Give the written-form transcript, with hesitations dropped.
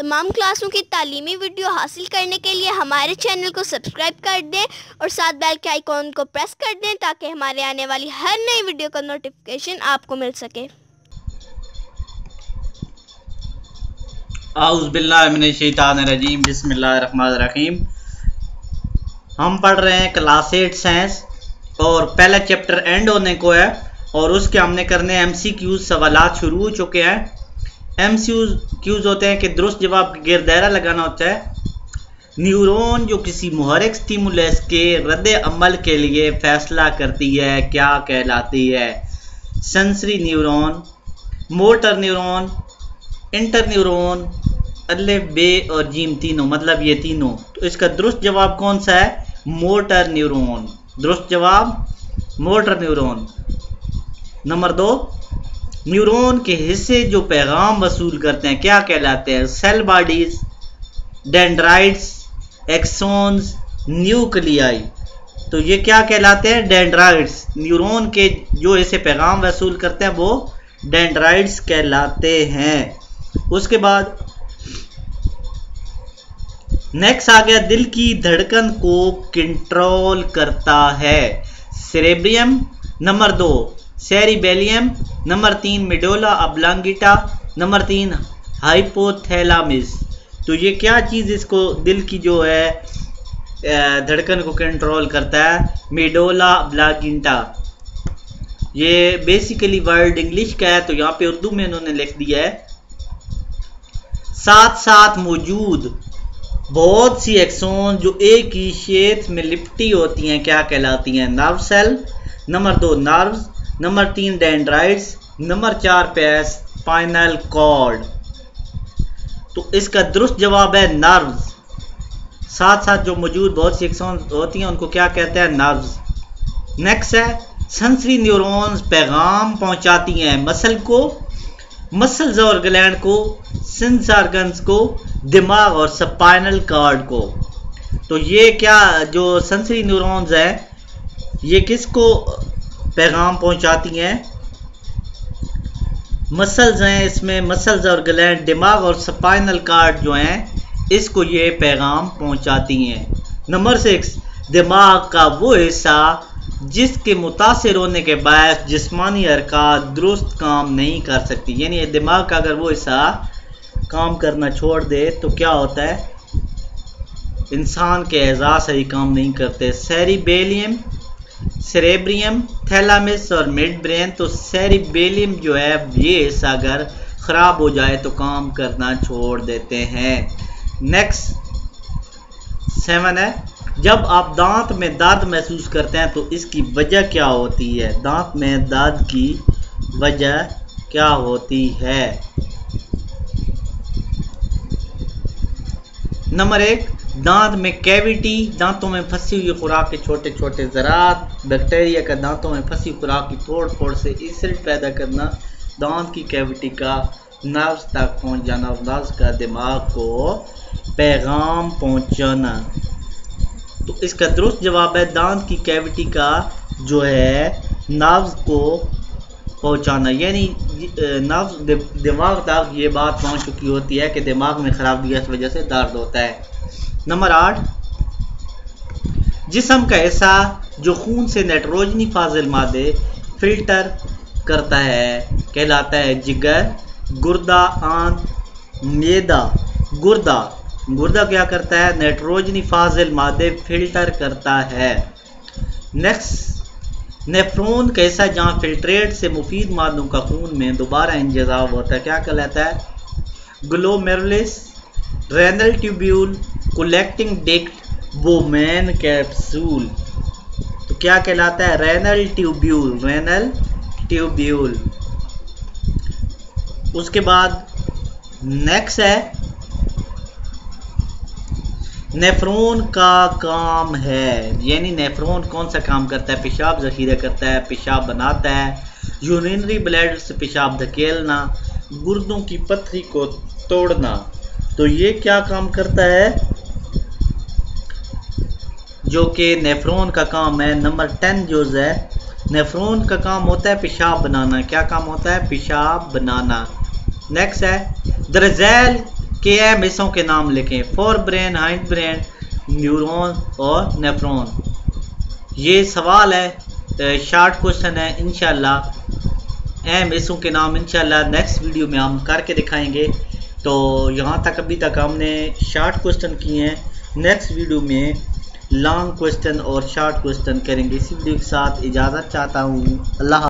तमाम क्लासों की तालीमी वीडियो हासिल करने के लिए हमारे चैनल को सब्सक्राइब कर दें और साथ बेल के आइकॉन को प्रेस कर दें ताकि हमारे आने वाली हर नई वीडियो का नोटिफिकेशन आपको मिल सके। आऊज़ु बिल्लाहि मिनश शैतानिर रजीम, बिस्मिल्लाहिर रहमानिर रहीम। हम पढ़ रहे हैं क्लास 8 साइंस और पहला चैप्टर एंड होने को है और उसके हमने करने MCQs सवालात शुरू हो चुके हैं। MCQs होते हैं कि दुरुस्त जवाब का गिरदायरा लगाना होता है। न्यूरॉन जो किसी मुहर्रिक स्टिमुलस के रद्द अमल के लिए फैसला करती है क्या कहलाती है? Sensory neuron, motor neuron, inter neuron, अलिफ बे और जीम तीनों, मतलब ये तीनों। तो इसका दुरुस्त जवाब कौन सा है? Motor neuron. दुरुस्त जवाब मोटर न्यूरॉन। नंबर 2, न्यूरॉन के हिस्से जो पैगाम वसूल करते हैं क्या कहलाते हैं? Cell bodies, dendrites, axons, nuclei. तो ये क्या कहलाते हैं? डेंड्राइट्स। न्यूरॉन के जो हिस्से पैगाम वसूल करते हैं वो डेंड्राइट्स कहलाते हैं। उसके बाद नेक्स्ट आ गया, दिल की धड़कन को कंट्रोल करता है cerebrum. Number 2 cerebellum. Number 3 medulla oblongata. Number 3 hypothalamus. तो ये क्या चीज़ इसको दिल की जो है धड़कन को कंट्रोल करता है? Medulla oblongata. ये बेसिकली वर्ड इंग्लिश का है तो यहाँ पे उर्दू में इन्होंने लिख दिया है। साथ साथ मौजूद बहुत सी एक्सोन जो एक ही क्षेत्र में लिपटी होती हैं क्या कहलाती हैं? Nerve cell. Number 2 nerves. Number 3 dendrites. Number 4 पे स्पाइनल कॉर्ड। तो इसका दुरुस्त जवाब है नर्व्स। साथ साथ जो मौजूद बहुत सी एक्सोन होती हैं उनको क्या कहते हैं? नर्व्स। नेक्स्ट है, सेंसरी न्यूरॉन्स पैगाम पहुंचाती हैं मसल को, मसल्स और ग्लैंड को, सेंस ऑर्गन्स को, दिमाग और स्पाइनल कॉर्ड को। तो ये क्या जो सेंसरी न्यूरॉन्स हैं ये किसको पैगाम पहुंचाती हैं? मसल्स हैं, इसमें मसल्स और ग्लैंड, दिमाग और स्पाइनल कॉर्ड जो हैं इसको ये पैगाम पहुंचाती हैं। नंबर 6 दिमाग का वो हिस्सा जिसके मुतासिर होने के बाद जिस्मानी हरकत दुरुस्त काम नहीं कर सकती, यानी दिमाग का अगर वो हिस्सा काम करना छोड़ दे तो क्या होता है? इंसान के एज़ा सही काम नहीं करते। सेरिबेलियम, सेरेब्रियम, थैलामस और मिड ब्रेन। तो सेरिबेलियम जो है ये हिस्सा अगर ख़राब हो जाए तो काम करना छोड़ देते हैं। नेक्स्ट 7 है, जब आप दांत में दर्द महसूस करते हैं तो इसकी वजह क्या होती है? दांत में दर्द की वजह क्या होती है? नंबर 1 दांत में कैविटी, दांतों में फंसी हुई खुराक के छोटे छोटे ज़रात, बैक्टीरिया का दांतों में फंसी खुराक की तोड़ फोड़ से एसिड पैदा करना, दांत की कैविटी का नर्व्स तक पहुंच जाना और नर्व्स का दिमाग को पैगाम पहुंचाना। तो इसका दुरुस्त जवाब है दांत की कैविटी का जो है नर्व्स को पहुंचाना, यानी नर्व्स दिमाग तक ये बात पहुंच चुकी होती है कि दिमाग में खराबी इस वजह से दर्द होता है। नंबर 8 जिस्म का हिस्सा जो खून से नाइट्रोजनी फाजिल मादे फिल्टर करता है कहलाता है जिगर, गुर्दा, आंत, मैदा। गुर्दा क्या करता है? नाइट्रोजनी फाजिल मादे फिल्टर करता है। नेक्स्ट नेफ्रॉन का हिस्सा जहाँ फिल्ट्रेट से मुफीद मादों का खून में दोबारा इंजज़ाब होता है क्या कहलाता है? Glomerulus, renal tubule, collecting dict, Bowman capsule. तो क्या कहलाता है? Renal tubule. उसके बाद नेक्स्ट है, नेफ्रॉन का काम है, यानी नेफ्रॉन कौन सा काम करता है? पेशाब ज़ख़ीरा करता है, पेशाब बनाता है, यूरिनरी ब्लैडर से पेशाब धकेलना, गुर्दों की पथरी को तोड़ना। तो ये क्या काम करता है जो कि नेफ्रॉन का काम है? नंबर 10 जो है नेफ्रॉन का काम होता है पेशाब बनाना। क्या काम होता है? पेशाब बनाना। नेक्स्ट है, दरअसल के अहम हिस्सों के नाम लिखें। Fore brain, hind brain, neuron और नेफ्रॉन। ये सवाल है, शॉर्ट क्वेश्चन है। इंशाल्लाह अहम हिस्सों के नाम इंशाल्लाह नेक्स्ट वीडियो में हम करके दिखाएंगे। तो यहाँ तक अभी तक हमने शॉर्ट क्वेश्चन किए हैं। नेक्स्ट वीडियो में लॉन्ग क्वेश्चन और शॉर्ट क्वेश्चन करेंगे। इसी वीडियो के साथ इजाज़त चाहता हूँ। अल्लाह।